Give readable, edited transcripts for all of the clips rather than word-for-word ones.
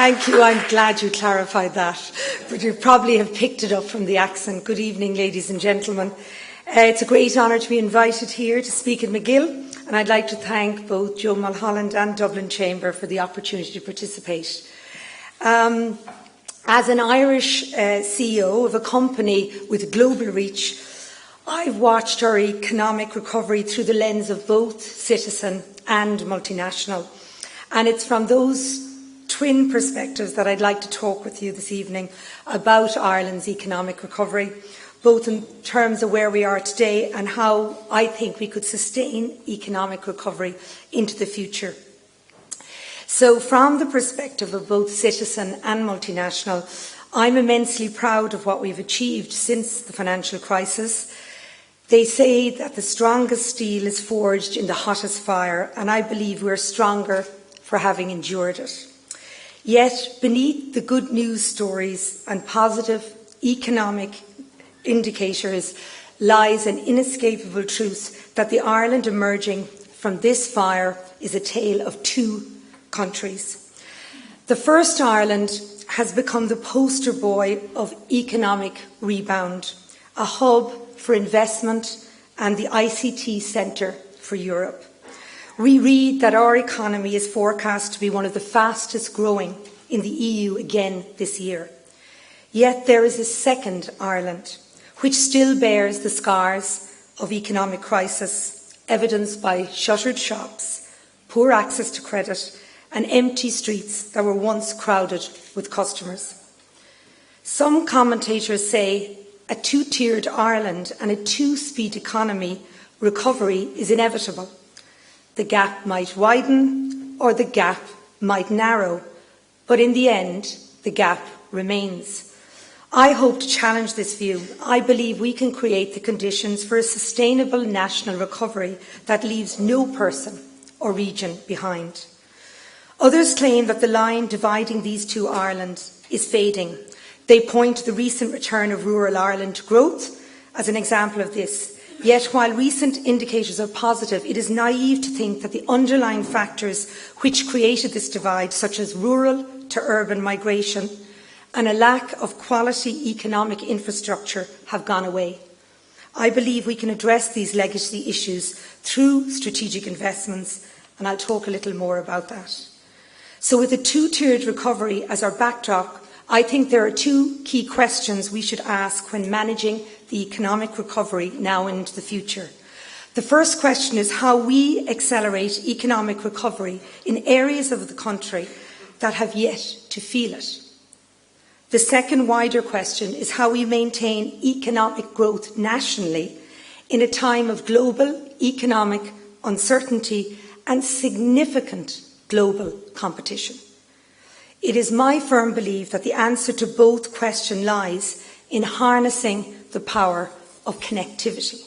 Thank you. I'm glad you clarified that, but you probably have picked it up from the accent. Good evening, ladies and gentlemen. It's a great honour to be invited here to speak at McGill, and I'd like to thank both Joe Mulholland and Dublin Chamber for the opportunity to participate. As an Irish CEO of a company with global reach, I've watched our economic recovery through the lens of both citizen and multinational, and it's from those twin perspectives that I'd like to talk with you this evening about Ireland's economic recovery, both in terms of where we are today and how I think we could sustain economic recovery into the future. So from the perspective of both citizen and multinational, I'm immensely proud of what we've achieved since the financial crisis. They say that the strongest steel is forged in the hottest fire, and I believe we're stronger for having endured it. Yet, beneath the good news stories and positive economic indicators lies an inescapable truth that the Ireland emerging from this fire is a tale of two countries. The first Ireland has become the poster boy of economic rebound, a hub for investment and the ICT centre for Europe. We read that our economy is forecast to be one of the fastest growing in the EU again this year. Yet there is a second Ireland, which still bears the scars of economic crisis, evidenced by shuttered shops, poor access to credit, and empty streets that were once crowded with customers. Some commentators say a two-tiered Ireland and a two-speed economy recovery is inevitable. The gap might widen or the gap might narrow, but in the end, the gap remains. I hope to challenge this view. I believe we can create the conditions for a sustainable national recovery that leaves no person or region behind. Others claim that the line dividing these two Irelands is fading. They point to the recent return of rural Ireland to growth as an example of this. Yet, while recent indicators are positive, it is naive to think that the underlying factors which created this divide, such as rural to urban migration and a lack of quality economic infrastructure, have gone away. I believe we can address these legacy issues through strategic investments, and I'll talk a little more about that. So with a two-tiered recovery as our backdrop, I think there are two key questions we should ask when managing the economic recovery now and into the future. The first question is how we accelerate economic recovery in areas of the country that have yet to feel it. The second wider question is how we maintain economic growth nationally in a time of global economic uncertainty and significant global competition. It is my firm belief that the answer to both questions lies in harnessing the power of connectivity.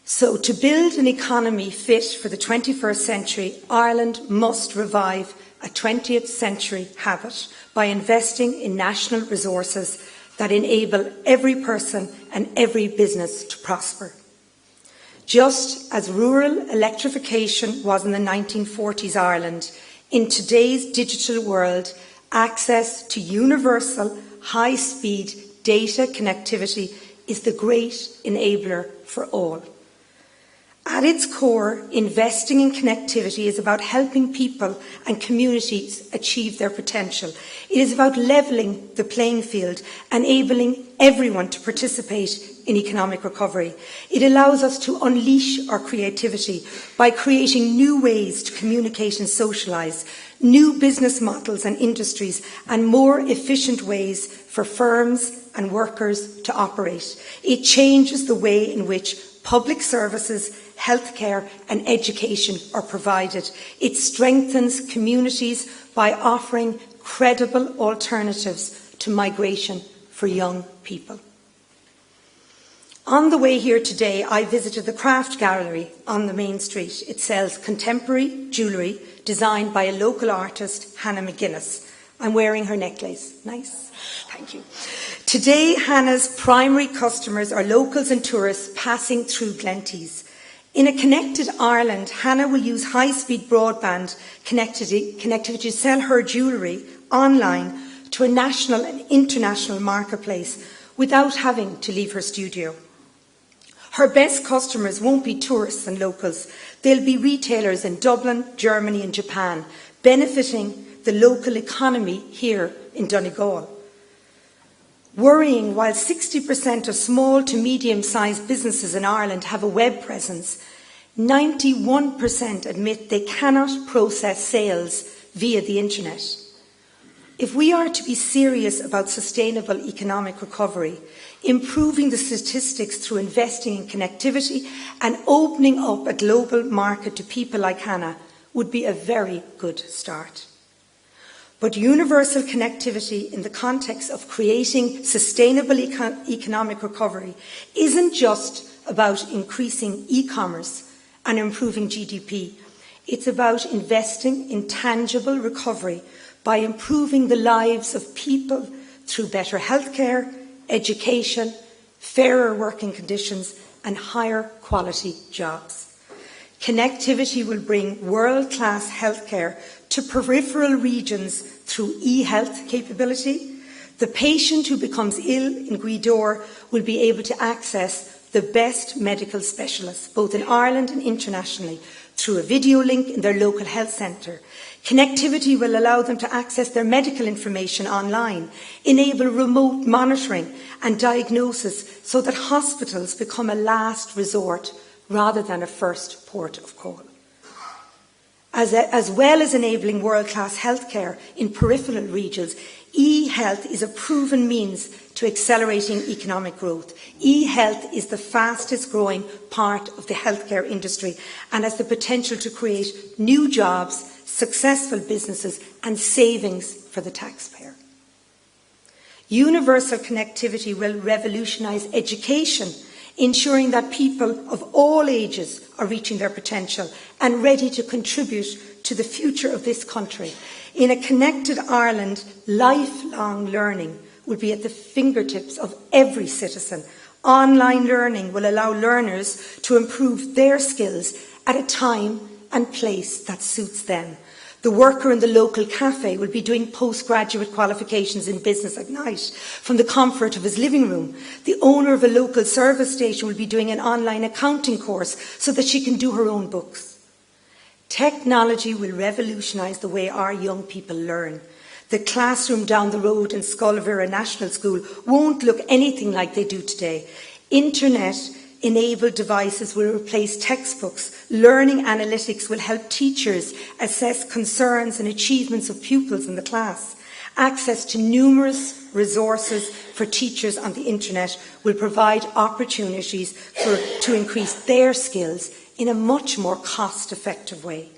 So, to build an economy fit for the 21st century, Ireland must revive a 20th century habit by investing in national resources that enable every person and every business to prosper. Just as rural electrification was in the 1940s Ireland, in today's digital world, access to universal, high-speed data connectivity is the great enabler for all. At its core, investing in connectivity is about helping people and communities achieve their potential. It is about levelling the playing field, enabling everyone to participate in economic recovery. It allows us to unleash our creativity by creating new ways to communicate and socialise, new business models and industries, and more efficient ways for firms and workers to operate. It changes the way in which public services, healthcare and education are provided. It strengthens communities by offering credible alternatives to migration for young people. On the way here today, I visited the Craft Gallery on the main street. It sells contemporary jewellery designed by a local artist, Hannah McGuinness. I'm wearing her necklace. Nice. Thank you. Today, Hannah's primary customers are locals and tourists passing through Glentees. In a connected Ireland, Hannah will use high-speed broadband connectivity to sell her jewellery online to a national and international marketplace without having to leave her studio. Her best customers won't be tourists and locals. They'll be retailers in Dublin, Germany and Japan, benefiting the local economy here in Donegal. Worrying, while 60% of small to medium-sized businesses in Ireland have a web presence, 91% admit they cannot process sales via the internet. If we are to be serious about sustainable economic recovery, improving the statistics through investing in connectivity and opening up a global market to people like Hannah would be a very good start. But universal connectivity in the context of creating sustainable economic recovery isn't just about increasing e-commerce and improving GDP. It's about investing in tangible recovery by improving the lives of people through better healthcare, education, fairer working conditions and higher quality jobs. Connectivity will bring world-class healthcare to peripheral regions through e-health capability. The patient who becomes ill in Gweedore will be able to access the best medical specialists, both in Ireland and internationally, through a video link in their local health centre. Connectivity will allow them to access their medical information online, enable remote monitoring and diagnosis so that hospitals become a last resort rather than a first port of call. As well as enabling world-class healthcare in peripheral regions, e-health is a proven means to accelerating economic growth. E-health is the fastest growing part of the healthcare industry and has the potential to create new jobs, successful businesses and savings for the taxpayer. Universal connectivity will revolutionise education, ensuring that people of all ages are reaching their potential and ready to contribute to the future of this country. In a connected Ireland, lifelong learning will be at the fingertips of every citizen. Online learning will allow learners to improve their skills at a time and place that suits them. The worker in the local cafe will be doing postgraduate qualifications in business at night from the comfort of his living room. The owner of a local service station will be doing an online accounting course so that she can do her own books. Technology will revolutionise the way our young people learn. The classroom down the road in Scoilvera National School won't look anything like they do today. Internet-enabled devices will replace textbooks. Learning analytics will help teachers assess concerns and achievements of pupils in the class. Access to numerous resources for teachers on the internet will provide opportunities to increase their skills in a much more cost-effective way.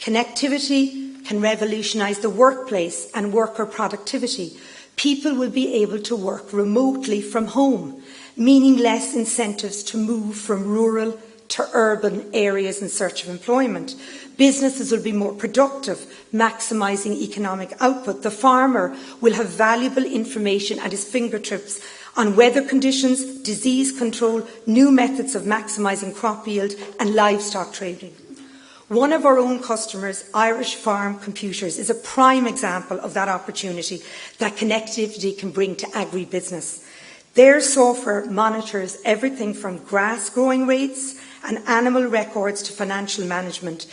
Connectivity can revolutionise the workplace and worker productivity. People will be able to work remotely from home, meaning less incentives to move from rural to urban areas in search of employment. Businesses will be more productive, maximising economic output. The farmer will have valuable information at his fingertips on weather conditions, disease control, new methods of maximising crop yield and livestock trading. One of our own customers, Irish Farm Computers, is a prime example of that opportunity that connectivity can bring to agribusiness. Their software monitors everything from grass growing rates and animal records to financial management.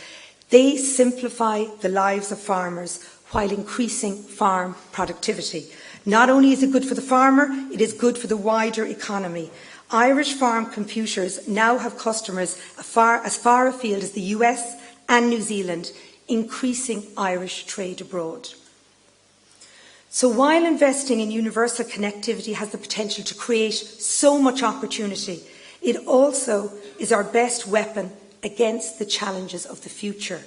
They simplify the lives of farmers while increasing farm productivity. Not only is it good for the farmer, it is good for the wider economy. Irish Farm Computers now have customers as far afield as the US and New Zealand, increasing Irish trade abroad. So while investing in universal connectivity has the potential to create so much opportunity, it also is our best weapon against the challenges of the future,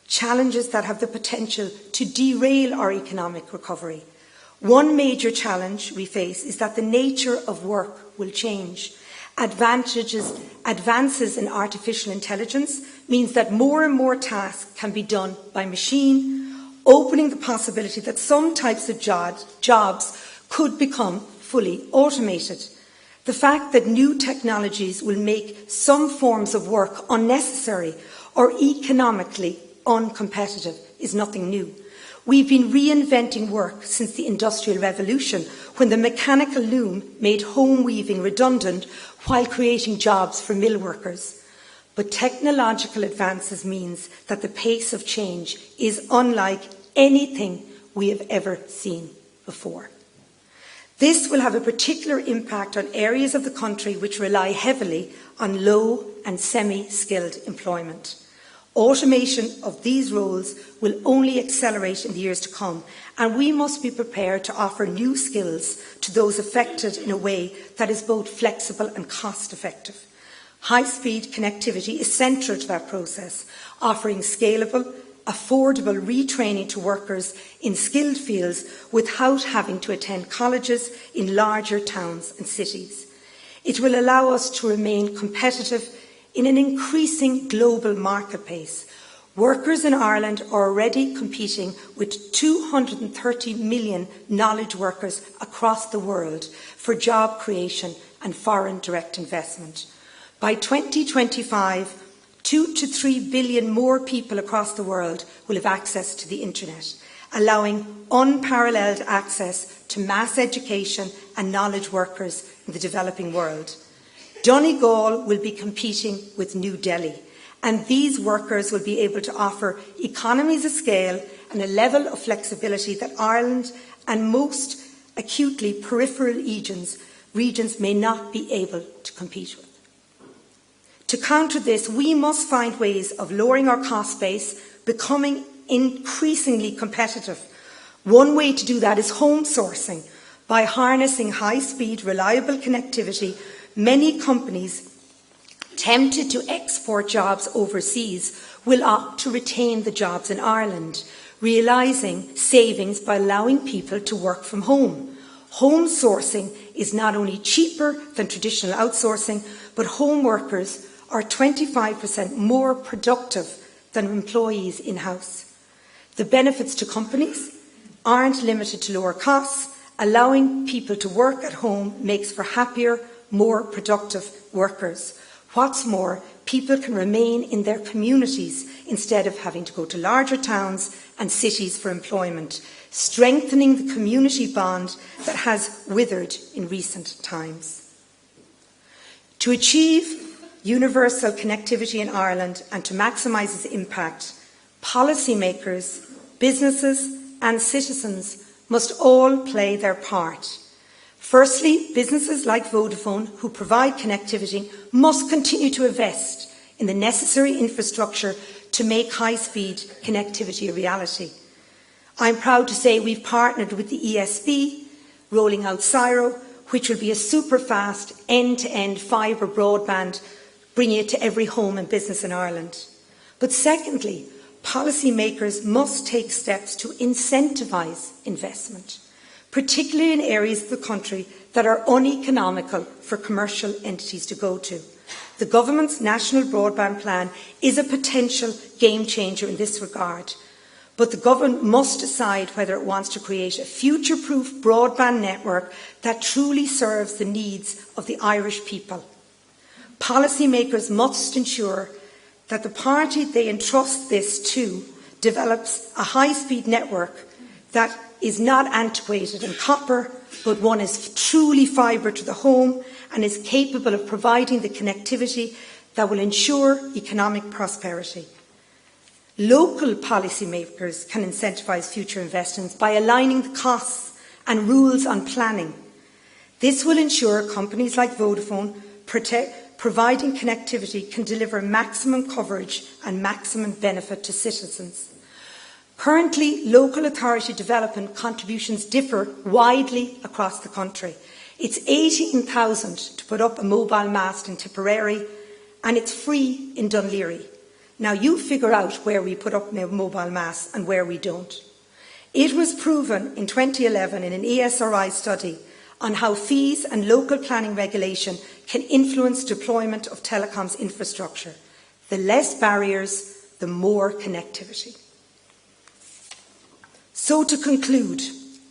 challenges that have the potential to derail our economic recovery. One major challenge we face is that the nature of work will change. Advances in artificial intelligence means that more and more tasks can be done by machine, opening the possibility that some types of jobs could become fully automated. The fact that new technologies will make some forms of work unnecessary or economically uncompetitive is nothing new. We've been reinventing work since the Industrial Revolution, when the mechanical loom made home weaving redundant while creating jobs for mill workers. But technological advances means that the pace of change is unlike anything we have ever seen before. This will have a particular impact on areas of the country which rely heavily on low and semi-skilled employment. Automation of these roles will only accelerate in the years to come, and we must be prepared to offer new skills to those affected in a way that is both flexible and cost-effective. High-speed connectivity is central to that process, offering scalable, affordable retraining to workers in skilled fields without having to attend colleges in larger towns and cities. It will allow us to remain competitive in an increasing global marketplace. Workers in Ireland are already competing with 230 million knowledge workers across the world for job creation and foreign direct investment. By 2025, 2 to 3 billion more people across the world will have access to the internet, allowing unparalleled access to mass education and knowledge workers in the developing world. Donegal will be competing with New Delhi, and these workers will be able to offer economies of scale and a level of flexibility that Ireland and most acutely peripheral regions may not be able to compete with. To counter this, we must find ways of lowering our cost base, becoming increasingly competitive. One way to do that is home sourcing. By harnessing high-speed, reliable connectivity, many companies tempted to export jobs overseas will opt to retain the jobs in Ireland, realising savings by allowing people to work from home. Home sourcing is not only cheaper than traditional outsourcing, but home workers are 25% more productive than employees in-house. The benefits to companies aren't limited to lower costs. Allowing people to work at home makes for happier, more productive workers. What's more, people can remain in their communities instead of having to go to larger towns and cities for employment, strengthening the community bond that has withered in recent times. To achieve universal connectivity in Ireland and to maximise its impact, policymakers, businesses and citizens must all play their part. Firstly, businesses like Vodafone, who provide connectivity, must continue to invest in the necessary infrastructure to make high-speed connectivity a reality. I'm proud to say we've partnered with the ESB, rolling out Cyro, which will be a super-fast, end-to-end fibre broadband, bringing it to every home and business in Ireland. But secondly, policymakers must take steps to incentivise investment, particularly in areas of the country that are uneconomical for commercial entities to go to. The Government's National Broadband Plan is a potential game changer in this regard, but the Government must decide whether it wants to create a future-proof broadband network that truly serves the needs of the Irish people. Policymakers must ensure that the party they entrust this to develops a high-speed network that is not antiquated and copper, but one is truly fibre to the home and is capable of providing the connectivity that will ensure economic prosperity. Local policymakers can incentivise future investments by aligning the costs and rules on planning. This will ensure companies like Vodafone providing connectivity can deliver maximum coverage and maximum benefit to citizens. Currently, local authority development contributions differ widely across the country. It's 18,000 to put up a mobile mast in Tipperary, and it's free in Dún Laoghaire. Now you figure out where we put up mobile masts and where we don't. It was proven in 2011 in an ESRI study on how fees and local planning regulation can influence deployment of telecoms infrastructure. The less barriers, the more connectivity. So to conclude,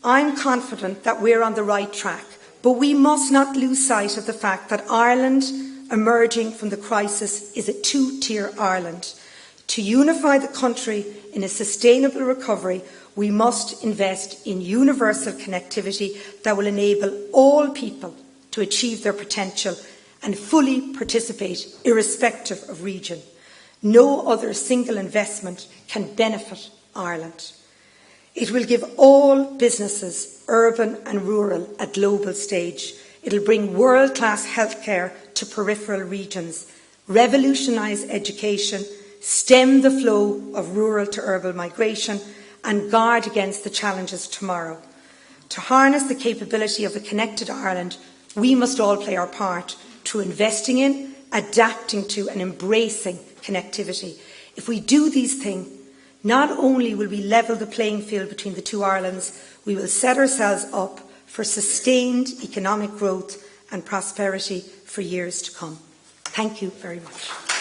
I'm confident that we're on the right track, But we must not lose sight of the fact that Ireland, emerging from the crisis, is a two-tier Ireland. To unify the country in a sustainable recovery, we must invest in universal connectivity that will enable all people to achieve their potential and fully participate, irrespective of region. No other single investment can benefit Ireland. It will give all businesses, urban and rural, a global stage. It will bring world-class healthcare to peripheral regions, revolutionise education, stem the flow of rural to urban migration, and guard against the challenges tomorrow. To harness the capability of a connected Ireland, we must all play our part through investing in, adapting to and embracing connectivity. If we do these things, not only will we level the playing field between the two Irelands, we will set ourselves up for sustained economic growth and prosperity for years to come. Thank you very much.